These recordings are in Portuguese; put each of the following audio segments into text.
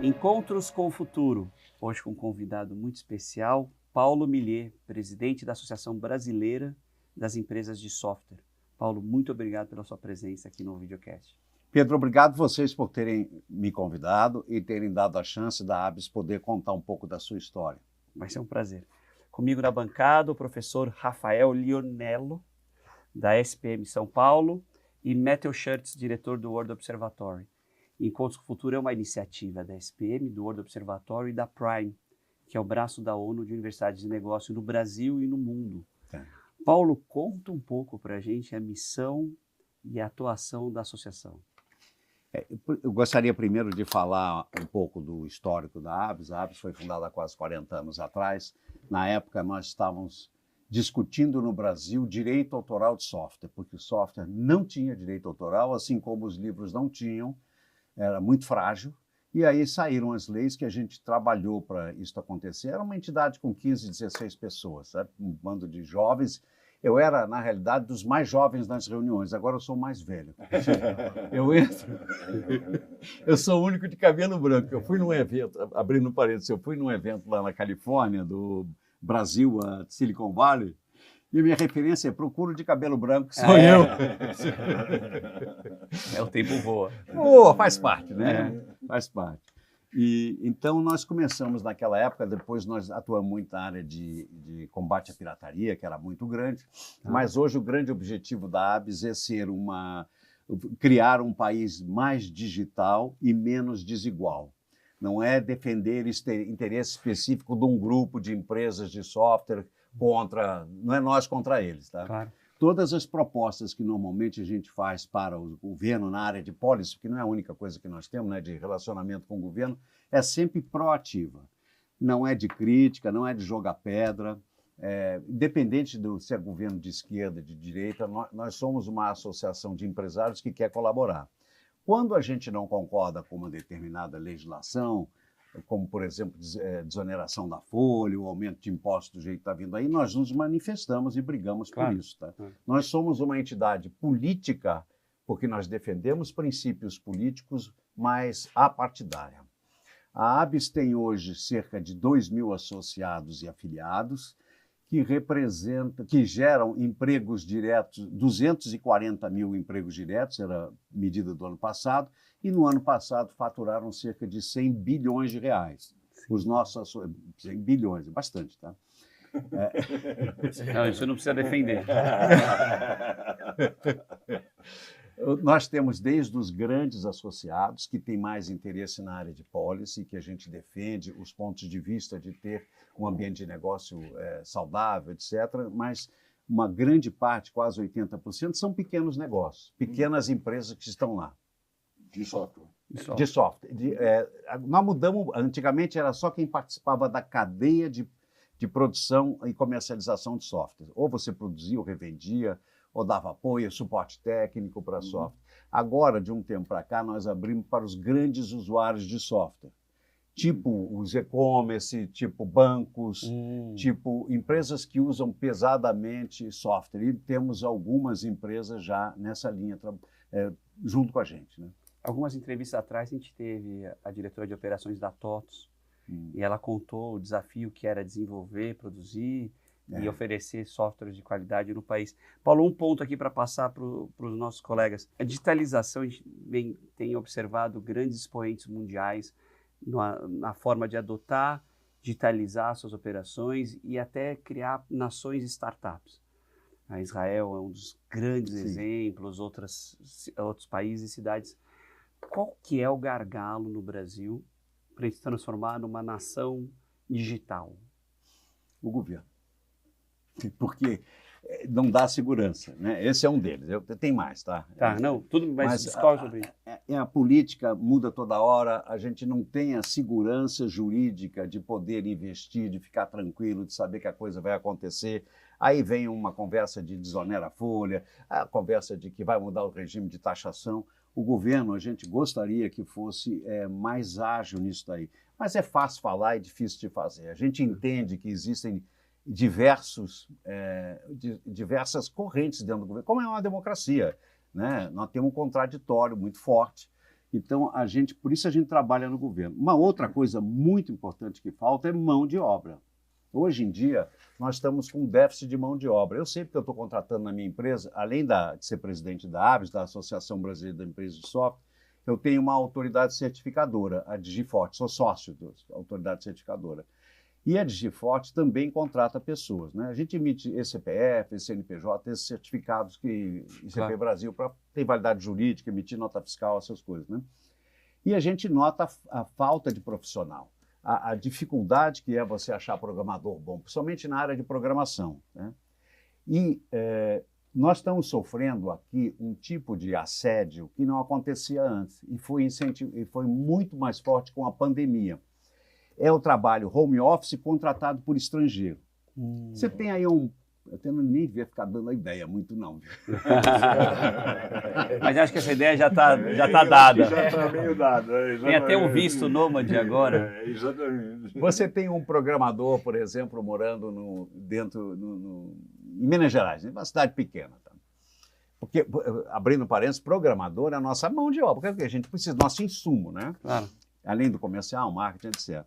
Encontros com o Futuro, hoje com um convidado muito especial, Paulo Millier, presidente da Associação Brasileira das Empresas de Software. Paulo, muito obrigado pela sua presença aqui no videocast. Pedro, obrigado vocês por terem me convidado e terem dado a chance da ABS poder contar um pouco da sua história. Vai ser um prazer. Comigo na bancada, o professor Rafael Lionello, da SPM São Paulo, e Matthew Schurtz, diretor do World Observatory. Encontros com o Futuro é uma iniciativa da SPM, do World Observatory e da Prime, que é o braço da ONU de universidades de negócio no Brasil e no mundo. Paulo, conta um pouco para a gente a missão e a atuação da associação. Eu gostaria primeiro de falar um pouco do histórico da ABS. A ABS foi fundada há quase 40 anos atrás. Na época, nós estávamos discutindo no Brasil direito autoral de software, porque o software não tinha direito autoral, assim como os livros não tinham, era muito frágil. E aí saíram as leis que a gente trabalhou para isso acontecer. Era uma entidade com 15, 16 pessoas, sabe? Um bando de jovens. Eu era, na realidade, dos mais jovens nas reuniões, agora eu sou o mais velho. Eu entro, eu sou o único de cabelo branco. Eu fui num evento, abrindo parênteses, eu fui num evento lá na Califórnia, do Brasil a Silicon Valley, e a minha referência é procuro de cabelo branco, sou eu. O tempo voa. Faz parte, né? Faz parte. E então nós começamos naquela época, depois nós atuamos muito na área de combate à pirataria, que era muito grande, mas hoje o grande objetivo da ABS é criar um país mais digital e menos desigual. Não é defender interesse específico de um grupo de empresas de software não é nós contra eles, tá? Claro. Todas as propostas que normalmente a gente faz para o governo na área de policy, que não é a única coisa que nós temos, né, de relacionamento com o governo, é sempre proativa. Não é de crítica, não é de jogar pedra. Independente se é governo de esquerda, de direita, nós somos uma associação de empresários que quer colaborar. Quando a gente não concorda com uma determinada legislação, como, por exemplo, desoneração da folha, o aumento de impostos do jeito que está vindo aí, nós nos manifestamos e brigamos por isso. Tá? Nós somos uma entidade política porque nós defendemos princípios políticos, mas apartidária. A ABS tem hoje cerca de 2.000 associados e afiliados, que geram empregos diretos, 240 mil empregos diretos, era a medida do ano passado, e no ano passado faturaram cerca de 100 bilhões de reais. Os nossos 100 bilhões, é bastante, tá? Não, isso não precisa defender. Nós temos desde os grandes associados, que têm mais interesse na área de policy, que a gente defende os pontos de vista de ter um ambiente de negócio saudável, etc., mas uma grande parte, quase 80%, são pequenos negócios, pequenas empresas que estão lá. De software. De software. Nós mudamos, antigamente era só quem participava da cadeia de produção e comercialização de software. Ou você produzia ou revendia, ou dava apoio, suporte técnico para software. Agora, de um tempo para cá, nós abrimos para os grandes usuários de software. Tipo os e-commerce, tipo bancos, tipo empresas que usam pesadamente software. E temos algumas empresas já nessa linha, junto com a gente, né? Algumas entrevistas atrás, a gente teve a diretora de operações da TOTOS, e ela contou o desafio que era desenvolver, produzir e oferecer softwares de qualidade no país. Paulo, um ponto aqui para passar para os nossos colegas. A digitalização, a gente tem observado grandes expoentes mundiais na forma de adotar, digitalizar suas operações e até criar nações startups. A Israel é um dos grandes exemplos, outros países e cidades. Qual que é o gargalo no Brasil para se transformar numa nação digital? O governo. Porque não dá segurança, né? Esse é um deles. Tem mais, tá? Não, tudo mas discorre sobre isso. A política muda toda hora, a gente não tem a segurança jurídica de poder investir, de ficar tranquilo, de saber que a coisa vai acontecer. Aí vem uma conversa de desonera a folha, a conversa de que vai mudar o regime de taxação. O governo, a gente gostaria que fosse mais ágil nisso daí. Mas é fácil falar e difícil de fazer. A gente entende que existem diversas correntes dentro do governo, como é uma democracia, né? Nós temos um contraditório muito forte Então, por isso a gente trabalha no governo. Uma outra coisa muito importante que falta é mão de obra. Hoje em dia, nós estamos com um déficit de mão de obra. Eu sei porque eu estou contratando na minha empresa, além de ser presidente da ABS, da Associação Brasileira da Empresa de Software, eu tenho uma autoridade certificadora, a Digiforte, sou sócio da autoridade certificadora. E a Digiforte também contrata pessoas, né? A gente emite ECPF, CNPJ, esses certificados que ICP Brasil para ter validade jurídica, emitir nota fiscal, essas coisas, né? E a gente nota a falta de profissional, a dificuldade que é você achar programador bom, principalmente na área de programação, né? E nós estamos sofrendo aqui um tipo de assédio que não acontecia antes e foi muito mais forte com a pandemia. É o trabalho home office contratado por estrangeiro. Você tem aí eu nem devia ficar dando a ideia muito, não. Mas acho que essa ideia já tá dada. Já está meio dada. Tem até um visto nômade agora. Exatamente. Você tem um programador, por exemplo, morando em Minas Gerais, em uma cidade pequena. Tá? Porque, abrindo parênteses, programador é a nossa mão de obra, porque a gente precisa do nosso insumo, né? Claro. Além do comercial, marketing, etc.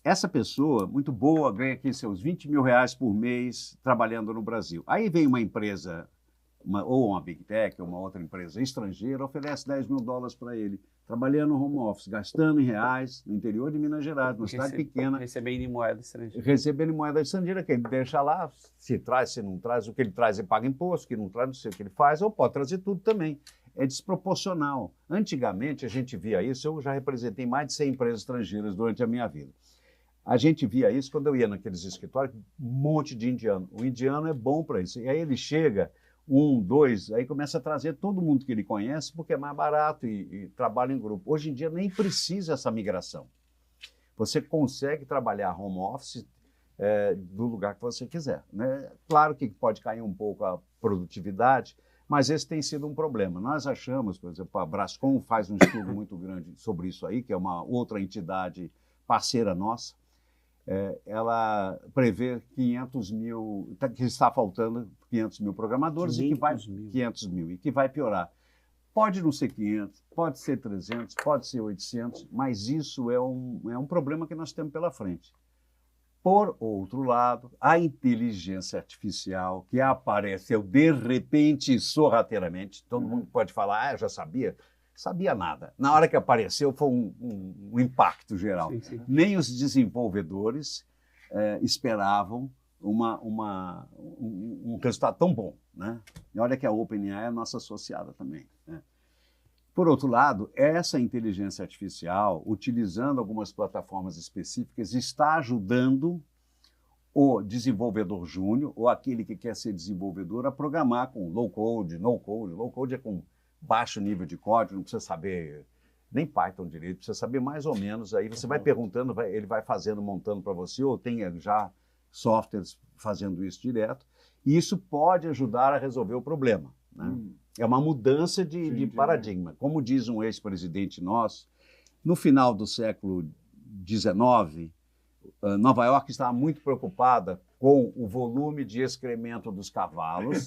Essa pessoa, muito boa, ganha aqui seus 20 mil reais por mês trabalhando no Brasil. Aí vem uma empresa, ou uma Big Tech, ou uma outra empresa estrangeira, oferece 10 mil dólares para ele, trabalhando no home office, gastando em reais, no interior de Minas Gerais, numa cidade pequena. Recebendo em moeda estrangeira. Recebendo em moeda estrangeira, que ele deixa lá, se traz, se não traz, o que ele traz ele paga imposto, o que não traz, não sei o que ele faz, ou pode trazer tudo também. É desproporcional. Antigamente a gente via isso, eu já representei mais de 100 empresas estrangeiras durante a minha vida. A gente via isso quando eu ia naqueles escritórios, um monte de indiano. O indiano é bom para isso. E aí ele chega, 1, 2, aí começa a trazer todo mundo que ele conhece, porque é mais barato e trabalha em grupo. Hoje em dia nem precisa essa migração. Você consegue trabalhar home office do lugar que você quiser, né? Claro que pode cair um pouco a produtividade, mas esse tem sido um problema. Nós achamos, por exemplo, a Brascom faz um estudo muito grande sobre isso aí, que é uma outra entidade parceira nossa. Ela prevê 500 mil, que está faltando 500 mil programadores, 500 mil, e que vai piorar. Pode não ser 500, pode ser 300, pode ser 800, mas isso é um problema que nós temos pela frente. Por outro lado, a inteligência artificial que apareceu de repente, sorrateiramente, todo mundo pode falar, eu já sabia. Sabia nada. Na hora que apareceu, foi um impacto geral. Sim, sim. Nem os desenvolvedores esperavam um resultado tão bom, né? E olha que a OpenAI é nossa associada também, né? Por outro lado, essa inteligência artificial, utilizando algumas plataformas específicas, está ajudando o desenvolvedor júnior, ou aquele que quer ser desenvolvedor, a programar com low code, no code. Low code é com baixo nível de código, não precisa saber nem Python direito, precisa saber mais ou menos. Aí você vai perguntando, ele vai fazendo, montando para você, ou tem já softwares fazendo isso direto. E isso pode ajudar a resolver o problema, né? É uma mudança de paradigma. Como diz um ex-presidente nosso, no final do século XIX, Nova York estava muito preocupada com o volume de excremento dos cavalos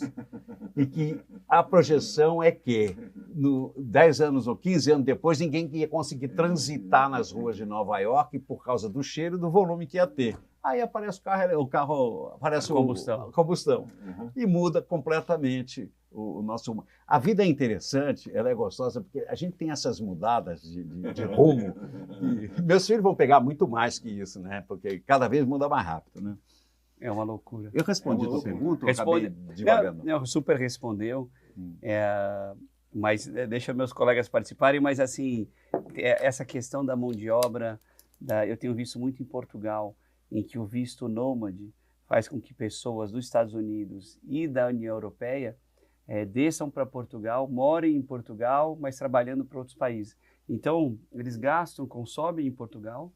e que a projeção é que 10 anos ou 15 anos depois ninguém ia conseguir transitar nas ruas de Nova York por causa do cheiro e do volume que ia ter. Aí aparece o carro aparece a combustão e muda completamente o nosso... A vida é interessante, ela é gostosa, porque a gente tem essas mudadas de rumo. E meus filhos vão pegar muito mais que isso, né? Porque cada vez muda mais rápido, né? É uma loucura. Eu respondi a tua pergunta ou acabei divagando? Não, super respondeu. Mas deixa meus colegas participarem, mas assim, essa questão da mão de obra, eu tenho visto muito em Portugal, em que o visto nômade faz com que pessoas dos Estados Unidos e da União Europeia desçam para Portugal, morem em Portugal, mas trabalhando para outros países. Então, eles gastam, consomem em Portugal,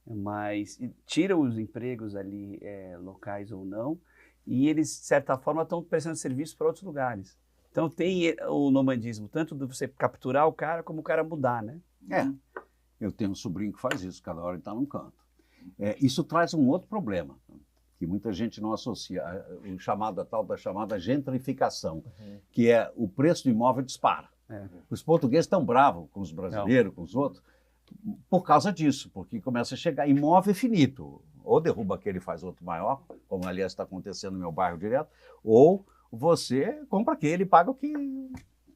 mas tiram os empregos ali locais ou não, e eles, de certa forma, estão prestando serviço para outros lugares. Então, tem o nomadismo, tanto de você capturar o cara, como o cara mudar, né? Eu tenho um sobrinho que faz isso, cada hora ele está num canto. Isso traz um outro problema, que muita gente não associa, a tal da chamada gentrificação, que é o preço do imóvel dispara. Os portugueses estão bravos com os brasileiros, com os outros, por causa disso, porque começa a chegar imóvel finito. Ou derruba aquele e faz outro maior, como aliás está acontecendo no meu bairro direto, ou você compra aquele e paga o que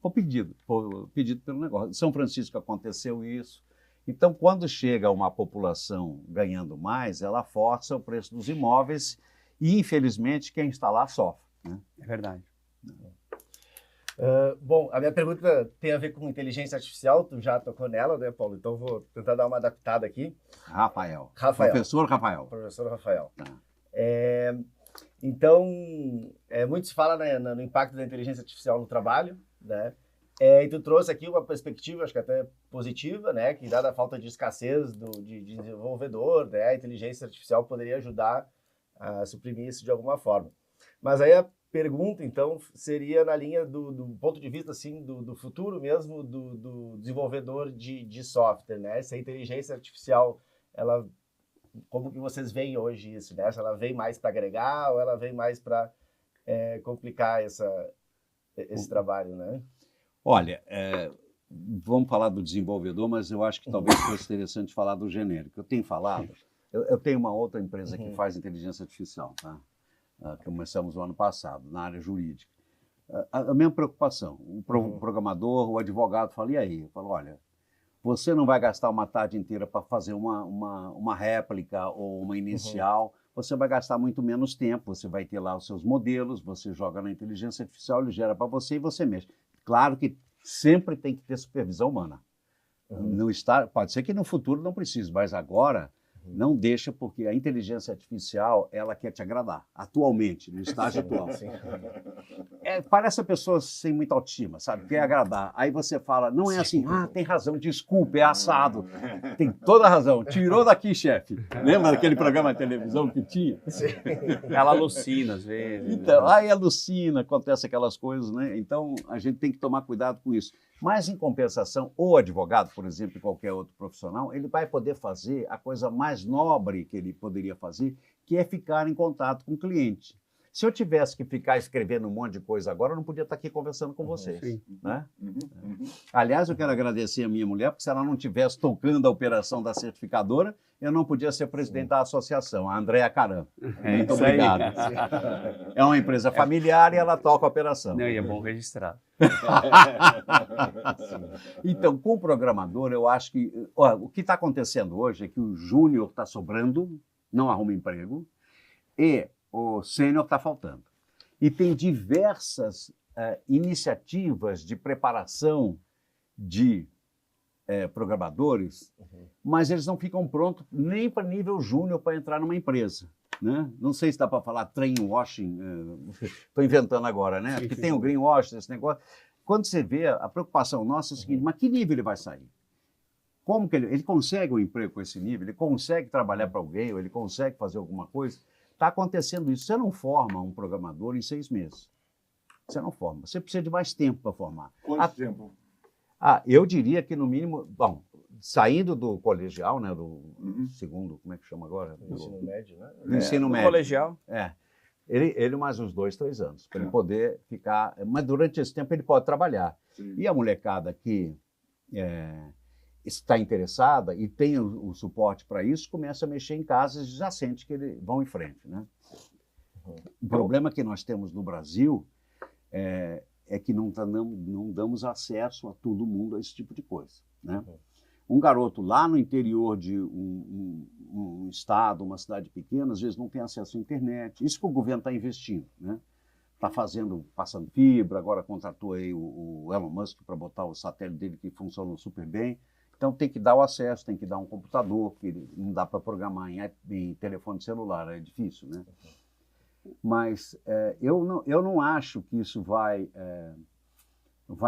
for pedido pelo negócio. Em São Francisco aconteceu isso. Então, quando chega uma população ganhando mais, ela força o preço dos imóveis e, infelizmente, quem está lá sofre. Né? É verdade. Bom, a minha pergunta tem a ver com inteligência artificial, tu já tocou nela, né, Paulo? Então vou tentar dar uma adaptada aqui. Rafael. Professor Rafael. Professor Rafael. Tá. Então, muito se fala, né, no impacto da inteligência artificial no trabalho, né? E tu trouxe aqui uma perspectiva, acho que até positiva, né? Que dada a falta de escassez de desenvolvedor, né, a inteligência artificial poderia ajudar a suprimir isso de alguma forma. Mas aí a pergunta, então, seria na linha do ponto de vista, assim, do futuro mesmo do desenvolvedor de software, né? Se a inteligência artificial, ela, como que vocês veem hoje isso, né? Se ela vem mais para agregar ou ela vem mais para complicar esse trabalho, né? Olha, vamos falar do desenvolvedor, mas eu acho que talvez fosse interessante falar do genérico. Eu tenho falado, eu tenho uma outra empresa que faz inteligência artificial, tá? Começamos o ano passado, na área jurídica. A mesma preocupação, o programador, o advogado fala, e aí? Eu falo, olha, você não vai gastar uma tarde inteira para fazer uma réplica ou uma inicial, você vai gastar muito menos tempo, você vai ter lá os seus modelos, você joga na inteligência artificial, ele gera para você e você mexe. Claro que sempre tem que ter supervisão humana. Pode ser que no futuro não precise, mas agora não deixa, porque a inteligência artificial, ela quer te agradar, atualmente, no estágio atual. Parece a pessoa sem muita autoestima, sabe? Quer agradar. Aí você fala, não é assim, tem razão, desculpa, é assado. Tem toda a razão. Tirou daqui, chefe. Lembra daquele programa de televisão que tinha? Ela alucina, às vezes. Então, aí alucina, acontece aquelas coisas, né? Então, a gente tem que tomar cuidado com isso. Mas, em compensação, o advogado, por exemplo, e qualquer outro profissional, ele vai poder fazer a coisa mais nobre que ele poderia fazer, que é ficar em contato com o cliente. Se eu tivesse que ficar escrevendo um monte de coisa agora, eu não podia estar aqui conversando com vocês. Né? Aliás, eu quero agradecer a minha mulher, porque se ela não estivesse tocando a operação da certificadora, eu não podia ser presidente da associação, a Andréa Caram. Muito obrigado. É uma empresa familiar e ela toca a operação. Não, e é bom registrar. Então, com o programador, eu acho que... o que está acontecendo hoje é que o júnior está sobrando, não arruma emprego, e o sênior está faltando. E tem diversas iniciativas de preparação de programadores, mas eles não ficam prontos nem para nível júnior para entrar numa empresa. Né? Não sei se dá para falar greenwashing, estou inventando agora, né? Porque tem o greenwashing, esse negócio. Quando você vê, a preocupação nossa é o seguinte, mas que nível ele vai sair? Como que ele consegue um emprego com esse nível? Ele consegue trabalhar para alguém? Ou ele consegue fazer alguma coisa? Está acontecendo isso. Você não forma um programador em 6 meses. Você não forma. Você precisa de mais tempo para formar. Quanto tempo? Eu diria que no mínimo... Bom, saindo do colegial, né, do segundo, como é que chama agora? Do ensino médio, né? Do ensino médio. Colegial. Ele mais uns 2, 3 anos, para ele poder ficar... Mas durante esse tempo ele pode trabalhar. Sim. E a molecada que está interessada e tem o suporte para isso, começa a mexer em casas e já sente que eles vão em frente. Né? O problema que nós temos no Brasil é que não damos acesso a todo mundo a esse tipo de coisa. Né? Um garoto lá no interior de um estado, uma cidade pequena, às vezes não tem acesso à internet. Isso que o governo está investindo. Né? Está passando fibra, agora contratou aí o Elon Musk para botar o satélite dele que funciona super bem. Então tem que dar o acesso, tem que dar um computador, que não dá para programar em telefone celular, é difícil, né? Mas eu não acho que isso vai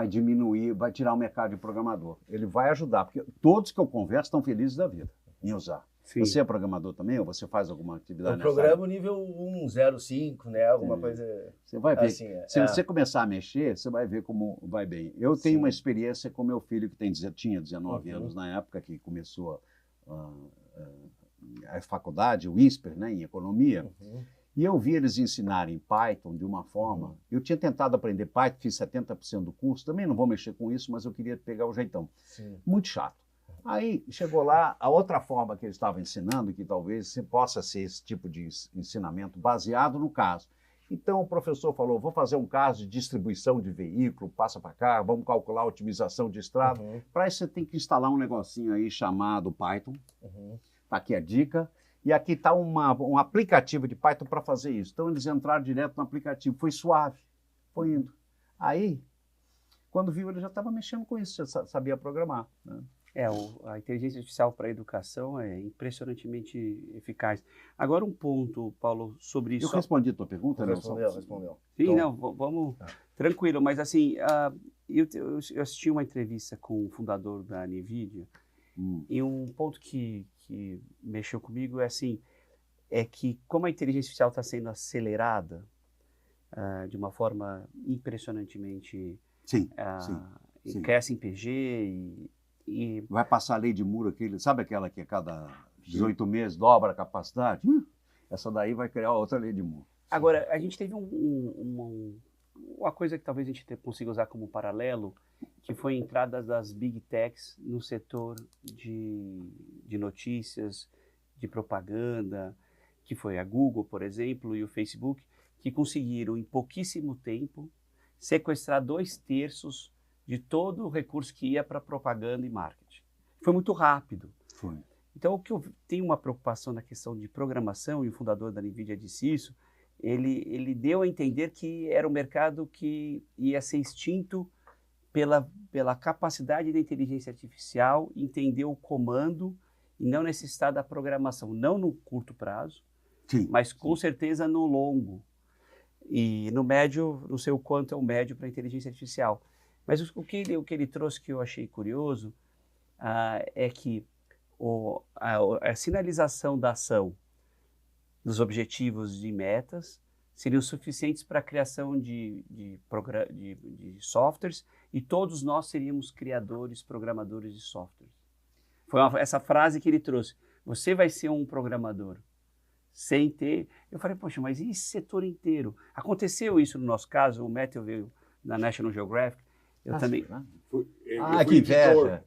diminuir, vai tirar o mercado de programador. Ele vai ajudar, porque todos que eu converso estão felizes da vida em usar. Sim. Você é programador também ou você faz alguma atividade nessa área? Eu programo nível 1.05, né? Alguma coisa... Você vai ver. Assim, se você começar a mexer, você vai ver como vai bem. Eu tenho uma experiência com meu filho, que tinha 19 anos na época, que começou a faculdade, o INSPER, né, em economia. E eu vi eles ensinarem Python de uma forma... Eu tinha tentado aprender Python, fiz 70% do curso, também não vou mexer com isso, mas eu queria pegar o jeitão. Sim. Muito chato. Aí chegou lá, a outra forma que eles estavam ensinando, que talvez possa ser esse tipo de ensinamento baseado no caso. Então o professor falou, vou fazer um caso de distribuição de veículo, passa para cá, vamos calcular a otimização de estrada. Para isso você tem que instalar um negocinho aí chamado Python. Tá aqui a dica. E aqui está um aplicativo de Python para fazer isso. Então eles entraram direto no aplicativo, foi suave, foi indo. Aí, quando viu, ele já estava mexendo com isso, já sabia programar, né? A inteligência artificial para a educação é impressionantemente eficaz. Agora um ponto, Paulo, sobre isso. Eu respondi a tua pergunta, né? Respondeu. Sim, Então, não, vamos tranquilo, mas assim, eu assisti uma entrevista com o fundador da NVIDIA e um ponto que mexeu comigo é que como a inteligência artificial está sendo acelerada de uma forma impressionantemente... Sim. Cresce em PG e... Vai passar a lei de Moore, sabe aquela que a cada 18 meses dobra a capacidade? Essa daí vai criar outra lei de Moore. Agora, a gente teve uma coisa que talvez a gente consiga usar como paralelo, que foi a entrada das Big Techs no setor de notícias, de propaganda, que foi a Google, por exemplo, e o Facebook, que conseguiram, em pouquíssimo tempo, sequestrar 2/3 de todo o recurso que ia para propaganda e marketing. Foi muito rápido. Foi. Então, o que eu tenho uma preocupação na questão de programação, e o fundador da NVIDIA disse isso, ele deu a entender que era um mercado que ia ser extinto pela capacidade da inteligência artificial entender o comando e não necessitar da programação, não no curto prazo, mas com certeza no longo. E no médio, não sei o quanto é o médio para a inteligência artificial. Mas o que ele trouxe que eu achei curioso é que a sinalização da ação dos objetivos e metas seriam suficientes para a criação de softwares e todos nós seríamos criadores, programadores de softwares. Foi essa frase que ele trouxe. Você vai ser um programador sem ter... Eu falei, poxa, mas e esse setor inteiro? Aconteceu isso no nosso caso, o Matthew veio na National Geographic, eu também... que inveja!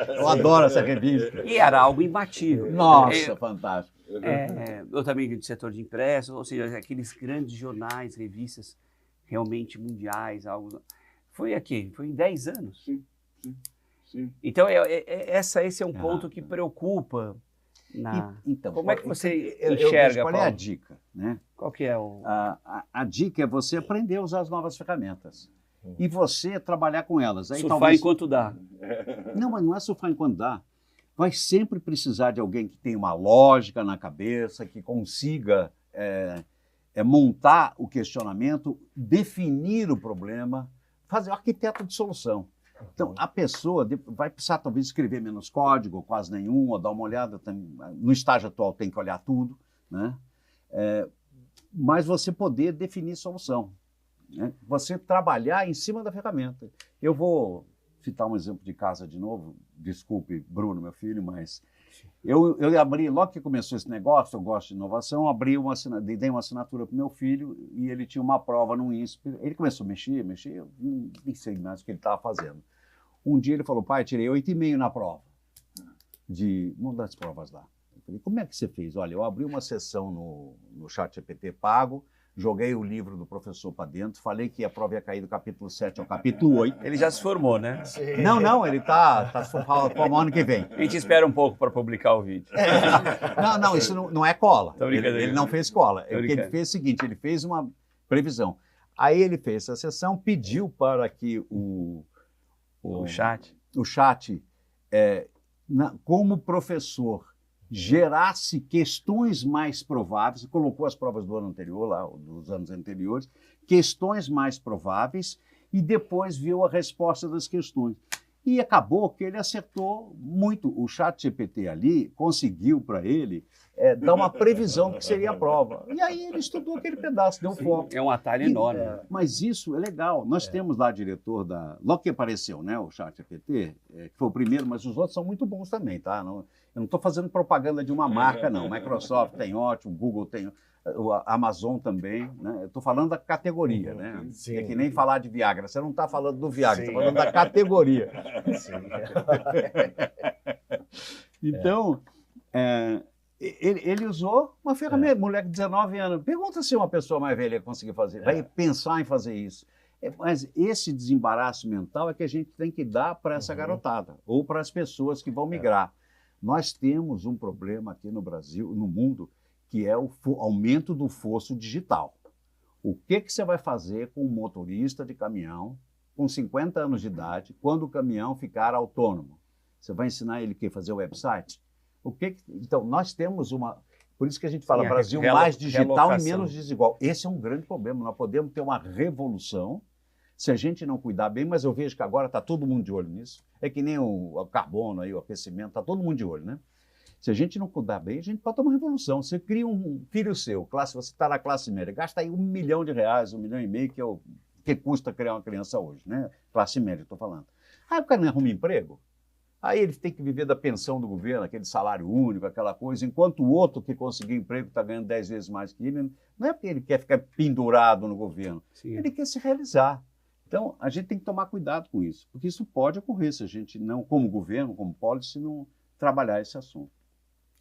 Eu adoro essa revista. E era algo imbatível. Nossa, fantástico. Eu também do setor de impressos, ou seja, aqueles grandes jornais, revistas realmente mundiais, algo... Foi aqui, foi em 10 anos. Sim. Então, esse é um ponto que preocupa. Então, como é que você enxerga, qual é a dica, né? Qual que é o... A dica é você aprender a usar as novas ferramentas. E você trabalhar com elas. Aí, surfar enquanto dá. Não, mas não é surfar enquanto dá. Vai sempre precisar de alguém que tenha uma lógica na cabeça, que consiga montar o questionamento, definir o problema, fazer o arquiteto de solução. Então, a pessoa vai precisar talvez escrever menos código, ou quase nenhum, ou dar uma olhada. No estágio atual tem que olhar tudo, né? Mas você poder definir solução. Né? Você trabalhar em cima da ferramenta. Eu vou citar um exemplo de casa de novo. Desculpe, Bruno, meu filho, mas eu abri, logo que começou esse negócio, eu gosto de inovação, dei uma assinatura para o meu filho e ele tinha uma prova no INSPER. Ele começou a mexer, eu nem sei mais o que ele estava fazendo. Um dia ele falou, pai, tirei 8,5 na prova, de uma das provas lá. Eu falei, como é que você fez? Olha, eu abri uma sessão no ChatGPT pago, joguei o livro do professor para dentro, falei que a prova ia cair do capítulo 7 ao capítulo 8. Ele já se formou, né? Sim. Não, ele está se formando ano que vem. A gente espera um pouco para publicar o vídeo. Não, isso não é cola. Ele não fez cola. O que ele fez é o seguinte, ele fez uma previsão. Aí ele fez essa sessão, pediu para que o chat, como professor, gerasse questões mais prováveis, colocou as provas do ano anterior, lá, dos anos anteriores, questões mais prováveis, e depois viu a resposta das questões. E acabou que ele acertou muito. O ChatGPT ali conseguiu para ele dar uma previsão do que seria a prova. E aí ele estudou aquele pedaço, deu foco. É um atalho enorme. Mas isso é legal. Nós temos lá diretor logo que apareceu, né, o ChatGPT, que foi o primeiro, mas os outros são muito bons também, tá? Eu não estou fazendo propaganda de uma marca, não. Microsoft tem ótimo, Google tem... a Amazon também, né? Eu estou falando da categoria, né? Sim. É que nem falar de Viagra. Você não está falando do Viagra, Sim. está falando da categoria. Sim. Então, ele usou uma ferramenta, moleque de 19 anos. Pergunta se uma pessoa mais velha conseguir fazer, vai pensar em fazer isso. Mas esse desembaraço mental é que a gente tem que dar para essa garotada, ou para as pessoas que vão migrar. Nós temos um problema aqui no Brasil, no mundo, que é o aumento do fosso digital. O que você vai fazer com um motorista de caminhão com 50 anos de idade, quando o caminhão ficar autônomo? Você vai ensinar ele a fazer o website? Então, nós temos uma... Por isso que a gente fala Brasil mais digital e menos desigual. Esse é um grande problema. Nós podemos ter uma revolução se a gente não cuidar bem, mas eu vejo que agora está todo mundo de olho nisso. É que nem o carbono, aí, o aquecimento, está todo mundo de olho, né? Se a gente não cuidar bem, a gente pode ter uma revolução. Você cria um filho seu, você está na classe média, gasta aí R$1 milhão, R$1,5 milhão, que é o que custa criar uma criança hoje, né? Classe média, estou falando. Aí o cara não arruma emprego, aí ele tem que viver da pensão do governo, aquele salário único, aquela coisa, enquanto o outro que conseguiu emprego está ganhando 10 vezes mais que ele, não é porque ele quer ficar pendurado no governo, ele quer se realizar. Então, a gente tem que tomar cuidado com isso, porque isso pode ocorrer se a gente não, como governo, como policy, não trabalhar esse assunto.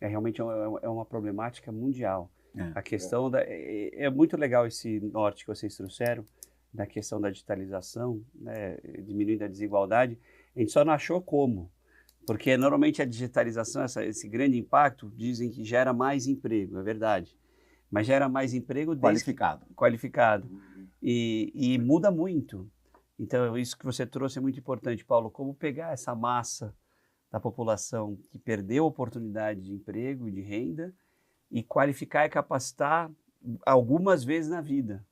Realmente é uma problemática mundial. A questão é muito legal esse norte que vocês trouxeram, da questão da digitalização, né, diminuindo a desigualdade. A gente só não achou como, porque normalmente a digitalização, esse grande impacto, dizem que gera mais emprego, é verdade, mas gera mais emprego qualificado. E muda muito. Então, isso que você trouxe é muito importante, Paulo, como pegar essa massa da população que perdeu a oportunidade de emprego e de renda e qualificar e capacitar algumas vezes na vida.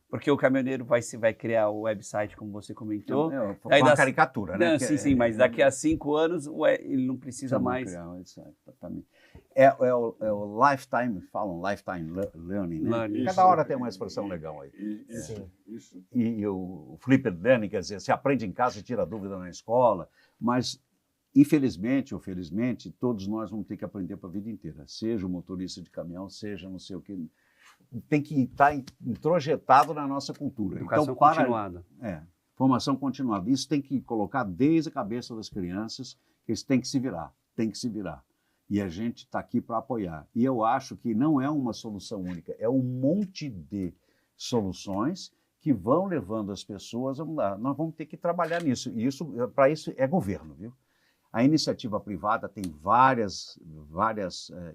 Porque o caminhoneiro vai criar o website, como você comentou. Uma caricatura, né? Sim, mas daqui a 5 anos ele não precisa mais. É o lifetime, falam lifetime learning, né? Cada hora tem uma expressão legal aí. Isso. E o flipped learning, quer dizer, você aprende em casa e tira dúvida na escola, mas infelizmente ou felizmente, todos nós vamos ter que aprender para a vida inteira. Seja o motorista de caminhão, seja não sei o que. Tem que estar introjetado na nossa cultura. Educação continuada. Formação continuada. Isso tem que colocar desde a cabeça das crianças, que eles têm que se virar, E a gente está aqui para apoiar. E eu acho que não é uma solução única, é um monte de soluções que vão levando as pessoas a mudar. Nós vamos ter que trabalhar nisso. E para isso é governo, viu? A iniciativa privada tem várias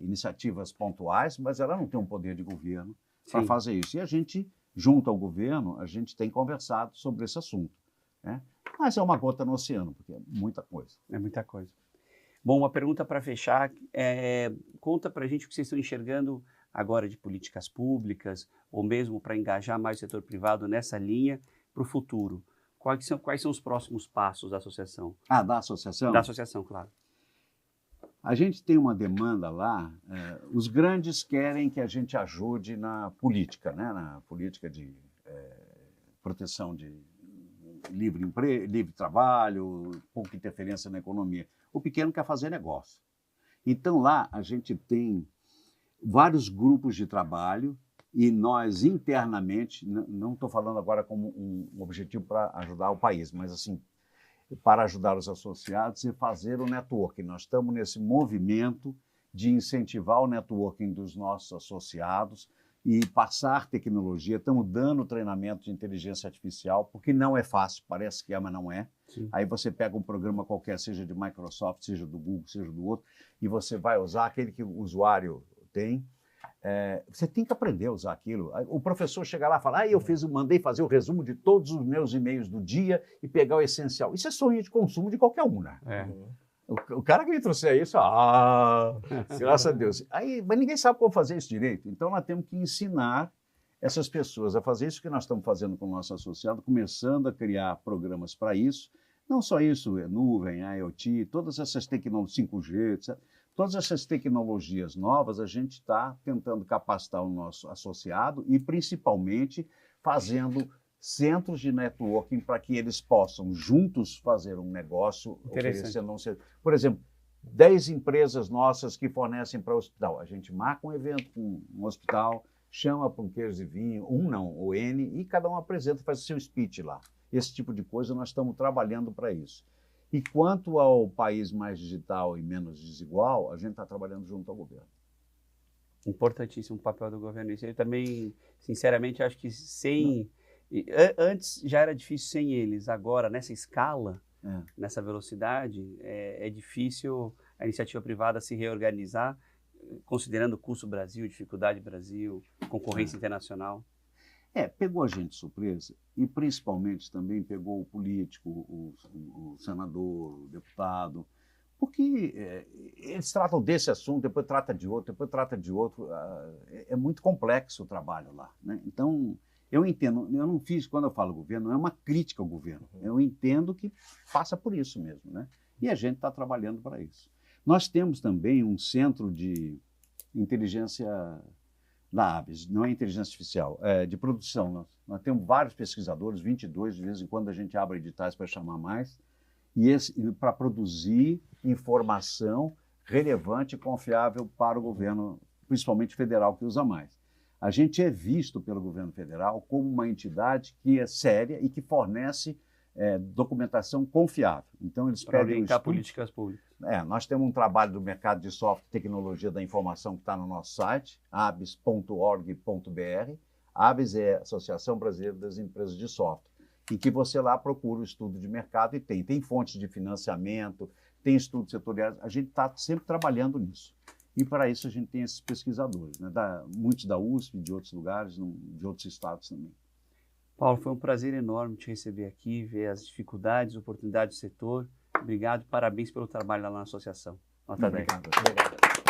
iniciativas pontuais, mas ela não tem um poder de governo para fazer isso. E a gente, junto ao governo, a gente tem conversado sobre esse assunto, né? Mas é uma gota no oceano, porque é muita coisa. É muita coisa. Bom, uma pergunta para fechar. Conta para a gente o que vocês estão enxergando agora de políticas públicas, ou mesmo para engajar mais o setor privado nessa linha para o futuro. Quais são os próximos passos da associação? Da associação? Da associação, claro. A gente tem uma demanda lá, os grandes querem que a gente ajude na política, né? Na política de proteção de livre trabalho, pouca interferência na economia. O pequeno quer fazer negócio. Então lá a gente tem vários grupos de trabalho e nós internamente, não estou falando agora como um objetivo para ajudar o país, mas assim, para ajudar os associados e fazer o networking. Nós estamos nesse movimento de incentivar o networking dos nossos associados e passar tecnologia. Estamos dando treinamento de inteligência artificial, porque não é fácil, parece que é, mas não é. Sim. Aí você pega um programa qualquer, seja de Microsoft, seja do Google, seja do outro, e você vai usar aquele que o usuário tem. Você tem que aprender a usar aquilo. O professor chega lá e fala, eu mandei fazer o resumo de todos os meus e-mails do dia e pegar o essencial. Isso é sonho de consumo de qualquer um, né? O cara que me trouxe isso, graças a Deus. Mas ninguém sabe como fazer isso direito. Então nós temos que ensinar essas pessoas a fazer isso que nós estamos fazendo com o nosso associado, começando a criar programas para isso. Não só isso, nuvem, IoT, todas essas tecnologias, 5G, etc. Todas essas tecnologias novas, a gente está tentando capacitar o nosso associado e, principalmente, fazendo centros de networking para que eles possam, juntos, fazer um negócio. Por exemplo, 10 empresas nossas que fornecem para o hospital. A gente marca um evento com um hospital, chama para um queijo e vinho, o N, e cada um apresenta, faz o seu speech lá. Esse tipo de coisa nós estamos trabalhando para isso. E quanto ao país mais digital e menos desigual, a gente está trabalhando junto ao governo. Importantíssimo o papel do governo. Isso eu também, sinceramente, acho que sem... Antes já era difícil sem eles, agora, nessa escala, nessa velocidade, é difícil a iniciativa privada se reorganizar, considerando o custo Brasil, dificuldade Brasil, concorrência internacional. Pegou a gente de surpresa e principalmente também pegou o político, o senador, o deputado, porque eles tratam desse assunto, depois trata de outro, depois trata de outro. É muito complexo o trabalho lá, né? Então, eu entendo, eu não fiz, quando eu falo governo, não é uma crítica ao governo, eu entendo que passa por isso mesmo, né? E a gente está trabalhando para isso. Nós temos também um centro de inteligência da ABS, não é inteligência artificial, é de produção. Nós temos vários pesquisadores, 22, de vez em quando a gente abre editais para chamar mais, e para produzir informação relevante e confiável para o governo, principalmente federal, que usa mais. A gente é visto pelo governo federal como uma entidade que é séria e que fornece documentação confiável. Então, eles para pedem orientar políticas públicas. Nós temos um trabalho do mercado de software e tecnologia da informação que está no nosso site, abs.org.br. ABS é a Associação Brasileira das Empresas de Software, em que você lá procura o estudo de mercado e tem fontes de financiamento, tem estudos setoriais. A gente está sempre trabalhando nisso. E para isso a gente tem esses pesquisadores, né? Muitos da USP, de outros lugares, de outros estados também. Paulo, foi um prazer enorme te receber aqui, ver as dificuldades, oportunidades do setor. Obrigado, parabéns pelo trabalho lá na associação. Nota 10. Obrigado.